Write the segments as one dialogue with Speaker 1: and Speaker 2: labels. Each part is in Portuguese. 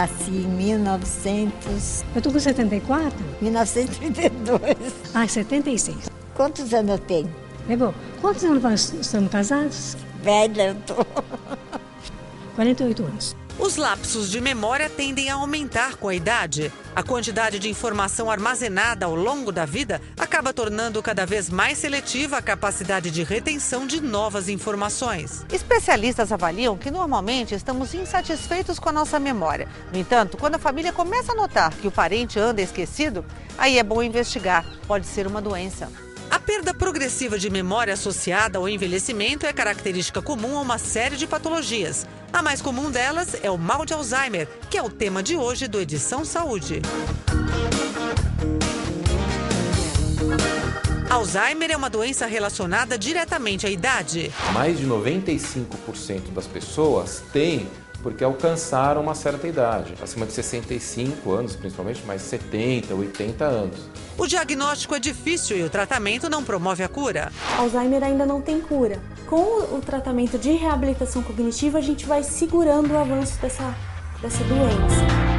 Speaker 1: nasci em 1900.
Speaker 2: Eu tô com 74?
Speaker 1: 1932.
Speaker 2: 76.
Speaker 1: Quantos anos eu tenho?
Speaker 2: Pegou. Quantos anos nós estamos casados?
Speaker 1: Velha eu tô.
Speaker 2: 48 anos.
Speaker 3: Os lapsos de memória tendem a aumentar com a idade. A quantidade de informação armazenada ao longo da vida acaba tornando cada vez mais seletiva a capacidade de retenção de novas informações. Especialistas avaliam que normalmente estamos insatisfeitos com a nossa memória. No entanto, quando a família começa a notar que o parente anda esquecido, aí é bom investigar. Pode ser uma doença. A perda progressiva de memória associada ao envelhecimento é característica comum a uma série de patologias. A mais comum delas é o mal de Alzheimer, que é o tema de hoje do Edição Saúde. Alzheimer é uma doença relacionada diretamente à idade.
Speaker 4: Mais de 95% das pessoas têm porque alcançaram uma certa idade, acima de 65 anos principalmente, mas 70, 80 anos.
Speaker 3: O diagnóstico é difícil e o tratamento não promove a cura.
Speaker 5: Alzheimer ainda não tem cura. Com o tratamento de reabilitação cognitiva, a gente vai segurando o avanço dessa doença.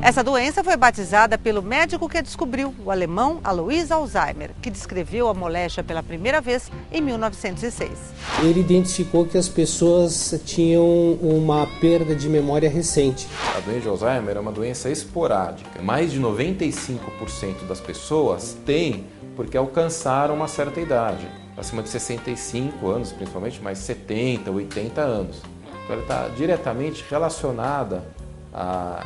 Speaker 3: Essa doença foi batizada pelo médico que a descobriu, o alemão Alois Alzheimer, que descreveu a moléstia pela primeira vez em 1906.
Speaker 6: Ele identificou que as pessoas tinham uma perda de memória recente.
Speaker 4: A doença de Alzheimer é uma doença esporádica. Mais de 95% das pessoas têm porque alcançaram uma certa idade, acima de 65 anos principalmente, mas 70, 80 anos. Então ela está diretamente relacionada a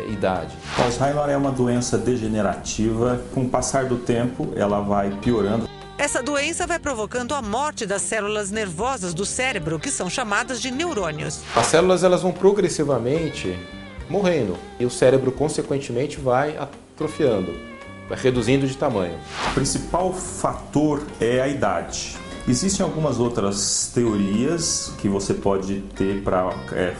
Speaker 4: idade.
Speaker 7: O Alzheimer é uma doença degenerativa. Com o passar do tempo, ela vai piorando.
Speaker 3: Essa doença vai provocando a morte das células nervosas do cérebro, que são chamadas de neurônios.
Speaker 4: As células elas vão progressivamente morrendo e o cérebro, consequentemente, vai atrofiando, vai reduzindo de tamanho.
Speaker 7: O principal fator é a idade. Existem algumas outras teorias que você pode ter para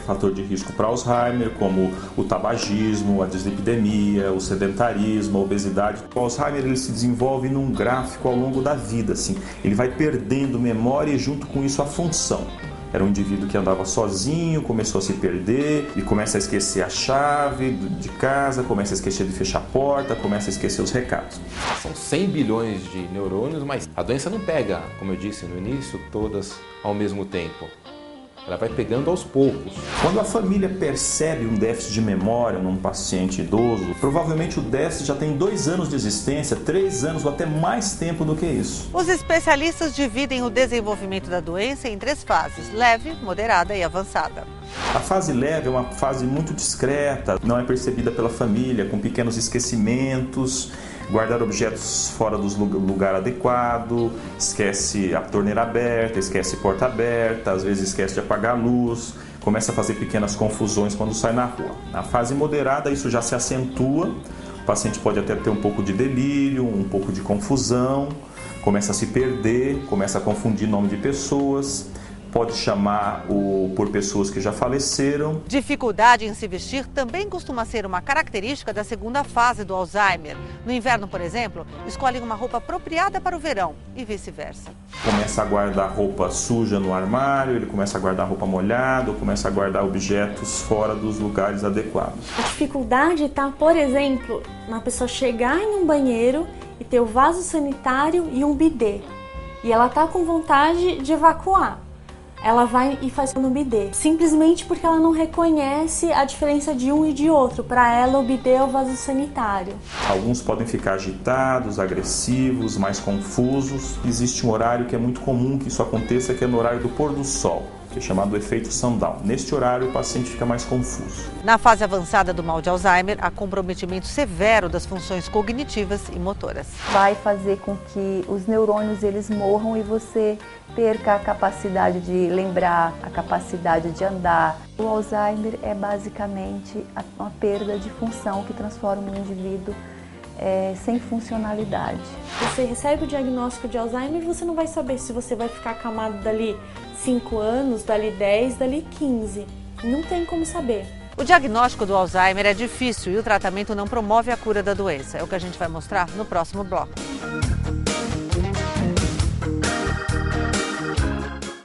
Speaker 7: fator de risco para Alzheimer, como o tabagismo, a dislipidemia, o sedentarismo, a obesidade. O Alzheimer ele se desenvolve num gráfico ao longo da vida, assim. Ele vai perdendo memória e junto com isso a função. Era um indivíduo que andava sozinho, começou a se perder e começa a esquecer a chave de casa, começa a esquecer de fechar a porta, começa a esquecer os recados.
Speaker 4: São 100 bilhões de neurônios, mas a doença não pega, como eu disse no início, todas ao mesmo tempo. Ela vai pegando aos poucos.
Speaker 7: Quando a família percebe um déficit de memória num paciente idoso, provavelmente o déficit já tem 2 anos de existência, 3 anos ou até mais tempo do que isso.
Speaker 3: Os especialistas dividem o desenvolvimento da doença em 3 fases: leve, moderada e avançada.
Speaker 7: A fase leve é uma fase muito discreta, não é percebida pela família, com pequenos esquecimentos, guardar objetos fora do lugar adequado, esquece a torneira aberta, esquece a porta aberta, às vezes esquece de apagar a luz, começa a fazer pequenas confusões quando sai na rua. Na fase moderada isso já se acentua, o paciente pode até ter um pouco de delírio, um pouco de confusão, começa a se perder, começa a confundir nome de pessoas, pode chamar por pessoas que já faleceram.
Speaker 3: Dificuldade em se vestir também costuma ser uma característica da segunda fase do Alzheimer. No inverno, por exemplo, escolhem uma roupa apropriada para o verão e vice-versa.
Speaker 7: Começa a guardar roupa suja no armário, ele começa a guardar roupa molhada, começa a guardar objetos fora dos lugares adequados.
Speaker 5: A dificuldade está, por exemplo, na pessoa chegar em um banheiro e ter o vaso sanitário e um bidê. E ela está com vontade de evacuar. Ela vai e faz no bidê, simplesmente porque ela não reconhece a diferença de um e de outro. Para ela, o bidê é o vaso sanitário.
Speaker 7: Alguns podem ficar agitados, agressivos, mais confusos. Existe um horário que é muito comum que isso aconteça, que é no horário do pôr do sol, que é chamado efeito sundown. Neste horário, o paciente fica mais confuso.
Speaker 3: Na fase avançada do mal de Alzheimer, há comprometimento severo das funções cognitivas e motoras.
Speaker 8: Vai fazer com que os neurônios eles morram e você perca a capacidade de lembrar, a capacidade de andar. O Alzheimer é basicamente uma perda de função que transforma um indivíduo sem funcionalidade.
Speaker 5: Você recebe o diagnóstico de Alzheimer e você não vai saber se você vai ficar acamado dali 5 anos, dali 10, dali 15. Não tem como saber.
Speaker 3: O diagnóstico do Alzheimer é difícil e o tratamento não promove a cura da doença. É o que a gente vai mostrar no próximo bloco.